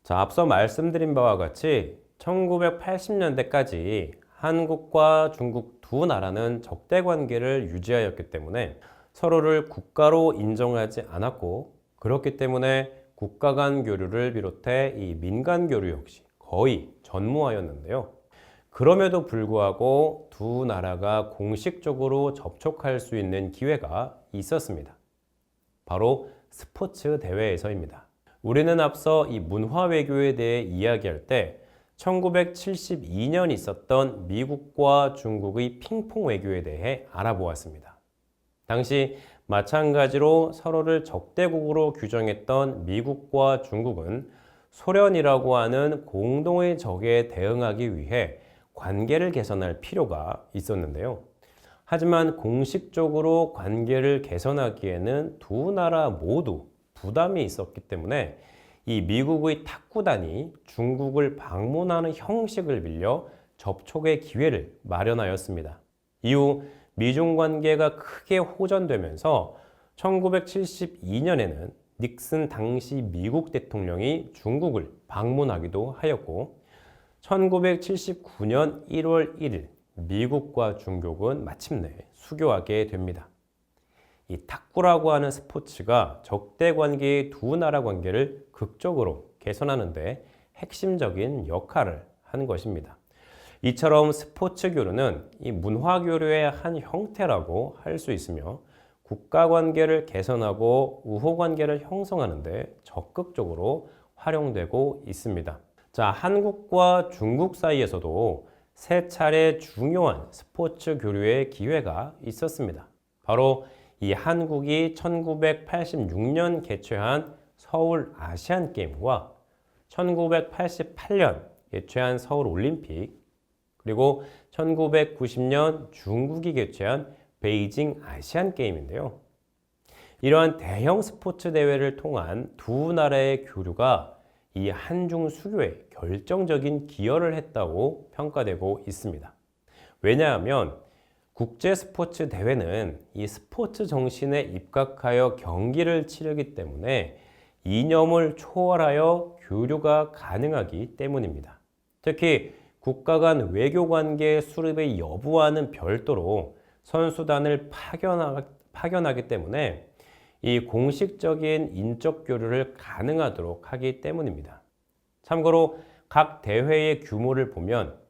자, 앞서 말씀드린 바와 같이 1980년대까지 한국과 중국 두 나라는 적대 관계를 유지하였기 때문에 서로를 국가로 인정하지 않았고, 그렇기 때문에 국가 간 교류를 비롯해 이 민간 교류 역시 거의 전무하였는데요. 그럼에도 불구하고 두 나라가 공식적으로 접촉할 수 있는 기회가 있었습니다. 바로 스포츠 대회에서입니다. 우리는 앞서 이 문화 외교에 대해 이야기할 때 1972년 있었던 미국과 중국의 핑퐁 외교에 대해 알아보았습니다. 당시 마찬가지로 서로를 적대국으로 규정했던 미국과 중국은 소련이라고 하는 공동의 적에 대응하기 위해 관계를 개선할 필요가 있었는데요. 하지만 공식적으로 관계를 개선하기에는 두 나라 모두 부담이 있었기 때문에 이 미국의 탁구단이 중국을 방문하는 형식을 빌려 접촉의 기회를 마련하였습니다. 이후 미중 관계가 크게 호전되면서 1972년에는 닉슨 당시 미국 대통령이 중국을 방문하기도 하였고, 1979년 1월 1일 미국과 중국은 마침내 수교하게 됩니다. 이 탁구라고 하는 스포츠가 적대 관계의 두 나라 관계를 극적으로 개선하는 데 핵심적인 역할을 한 것입니다. 이처럼 스포츠 교류는 이 문화 교류의 한 형태라고 할 수 있으며, 국가 관계를 개선하고 우호 관계를 형성하는 데 적극적으로 활용되고 있습니다. 자, 한국과 중국 사이에서도 세 차례 중요한 스포츠 교류의 기회가 있었습니다. 바로 이 한국이 1986년 개최한 서울 아시안 게임과 1988년 개최한 서울 올림픽, 그리고 1990년 중국이 개최한 베이징 아시안 게임인데요. 이러한 대형 스포츠 대회를 통한 두 나라의 교류가 이 한중 수교에 결정적인 기여를 했다고 평가되고 있습니다. 왜냐하면 국제 스포츠 대회는 이 스포츠 정신에 입각하여 경기를 치르기 때문에 이념을 초월하여 교류가 가능하기 때문입니다. 특히 국가 간 외교 관계 수립의 여부와는 별도로 선수단을 파견하기 때문에 이 공식적인 인적 교류를 가능하도록 하기 때문입니다. 참고로 각 대회의 규모를 보면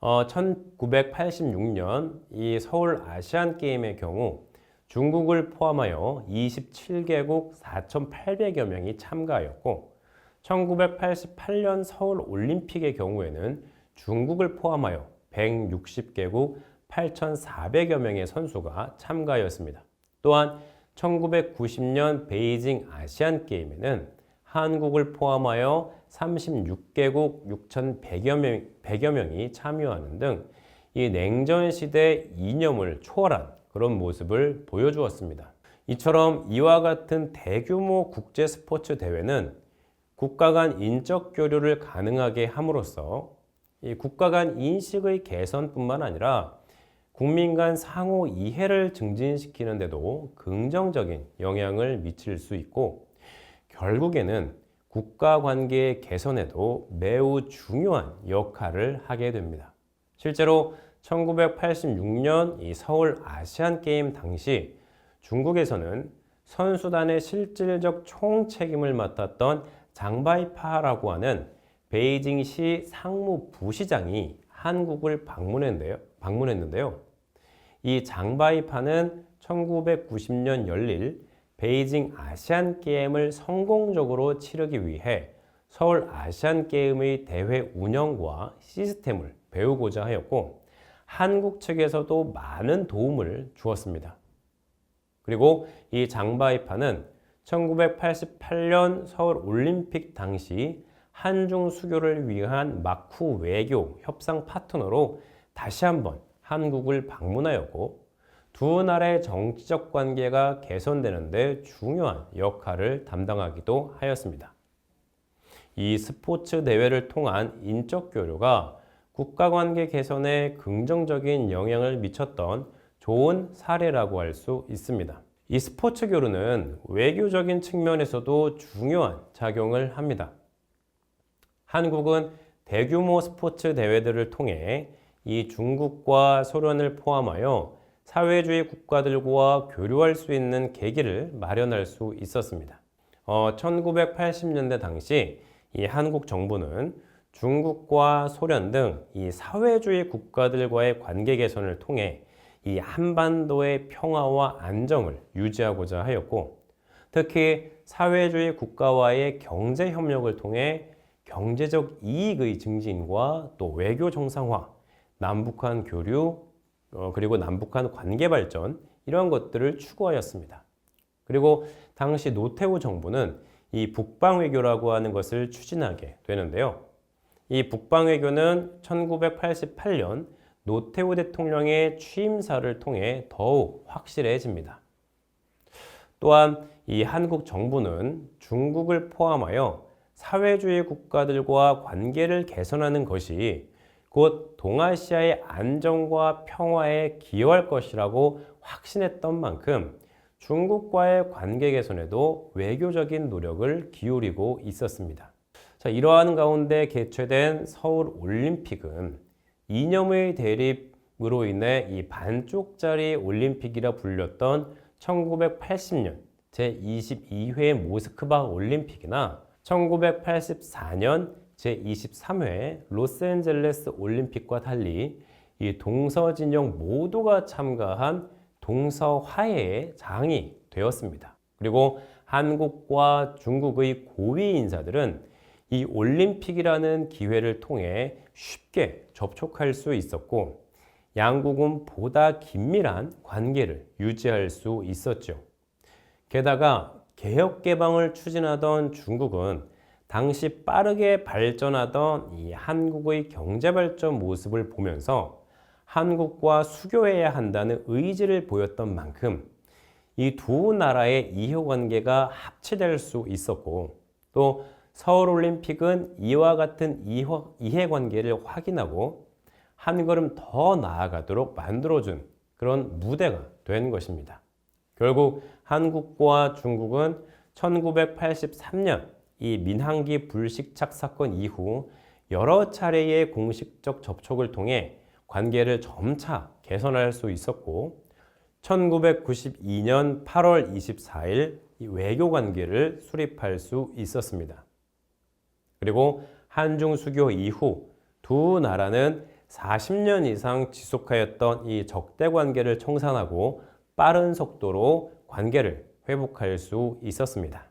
1986년 이 서울 아시안 게임의 경우 중국을 포함하여 27개국 4,800여 명이 참가하였고, 1988년 서울 올림픽의 경우에는 중국을 포함하여 160개국 8,400여 명의 선수가 참가하였습니다. 또한 1990년 베이징 아시안 게임에는 한국을 포함하여 36개국 6,100여 명이 참여하는 등 이 냉전 시대 이념을 초월한 그런 모습을 보여주었습니다. 이처럼 이와 같은 대규모 국제 스포츠 대회는 국가 간 인적 교류를 가능하게 함으로써 이 국가 간 인식의 개선뿐만 아니라 국민 간 상호 이해를 증진시키는 데도 긍정적인 영향을 미칠 수 있고, 결국에는 국가 관계의 개선에도 매우 중요한 역할을 하게 됩니다. 실제로 1986년 이 서울 아시안 게임 당시 중국에서는 선수단의 실질적 총책임을 맡았던 장바이파라고 하는 베이징시 상무부시장이 한국을 방문했는데요. 이 장바이파는 1990년 열릴 베이징 아시안 게임을 성공적으로 치르기 위해 서울 아시안 게임의 대회 운영과 시스템을 배우고자 하였고, 한국 측에서도 많은 도움을 주었습니다. 그리고 이 장바이파는 1988년 서울 올림픽 당시 한중 수교를 위한 마쿠 외교 협상 파트너로 다시 한번 한국을 방문하였고, 두 나라의 정치적 관계가 개선되는 데 중요한 역할을 담당하기도 하였습니다. 이 스포츠 대회를 통한 인적 교류가 국가 관계 개선에 긍정적인 영향을 미쳤던 좋은 사례라고 할 수 있습니다. 이 스포츠 교류는 외교적인 측면에서도 중요한 작용을 합니다. 한국은 대규모 스포츠 대회들을 통해 이 중국과 소련을 포함하여 사회주의 국가들과 교류할 수 있는 계기를 마련할 수 있었습니다. 1980년대 당시 이 한국 정부는 중국과 소련 등 이 사회주의 국가들과의 관계 개선을 통해 이 한반도의 평화와 안정을 유지하고자 하였고, 특히 사회주의 국가와의 경제 협력을 통해 경제적 이익의 증진과 또 외교 정상화, 남북한 교류, 그리고 남북한 관계 발전, 이런 것들을 추구하였습니다. 그리고 당시 노태우 정부는 이 북방외교라고 하는 것을 추진하게 되는데요. 이 북방외교는 1988년 노태우 대통령의 취임사를 통해 더욱 확실해집니다. 또한 이 한국 정부는 중국을 포함하여 사회주의 국가들과 관계를 개선하는 것이 곧 동아시아의 안정과 평화에 기여할 것이라고 확신했던 만큼 중국과의 관계 개선에도 외교적인 노력을 기울이고 있었습니다. 자, 이러한 가운데 개최된 서울 올림픽은 이념의 대립으로 인해 이 반쪽짜리 올림픽이라 불렸던 1980년 제22회 모스크바 올림픽이나 1984년 제23회 로스앤젤레스 올림픽과 달리 이 동서진영 모두가 참가한 동서화해의 장이 되었습니다. 그리고 한국과 중국의 고위 인사들은 이 올림픽이라는 기회를 통해 쉽게 접촉할 수 있었고, 양국은 보다 긴밀한 관계를 유지할 수 있었죠. 게다가 개혁 개방을 추진하던 중국은 당시 빠르게 발전하던 이 한국의 경제 발전 모습을 보면서 한국과 수교해야 한다는 의지를 보였던 만큼 이 두 나라의 이해관계가 합치될 수 있었고, 또 서울올림픽은 이와 같은 이해관계를 확인하고 한 걸음 더 나아가도록 만들어준 그런 무대가 된 것입니다. 결국 한국과 중국은 1983년 이 민항기 불식착 사건 이후 여러 차례의 공식적 접촉을 통해 관계를 점차 개선할 수 있었고, 1992년 8월 24일 이 외교 관계를 수립할 수 있었습니다. 그리고 한중 수교 이후 두 나라는 40년 이상 지속하였던 이 적대 관계를 청산하고 빠른 속도로 관계를 회복할 수 있었습니다.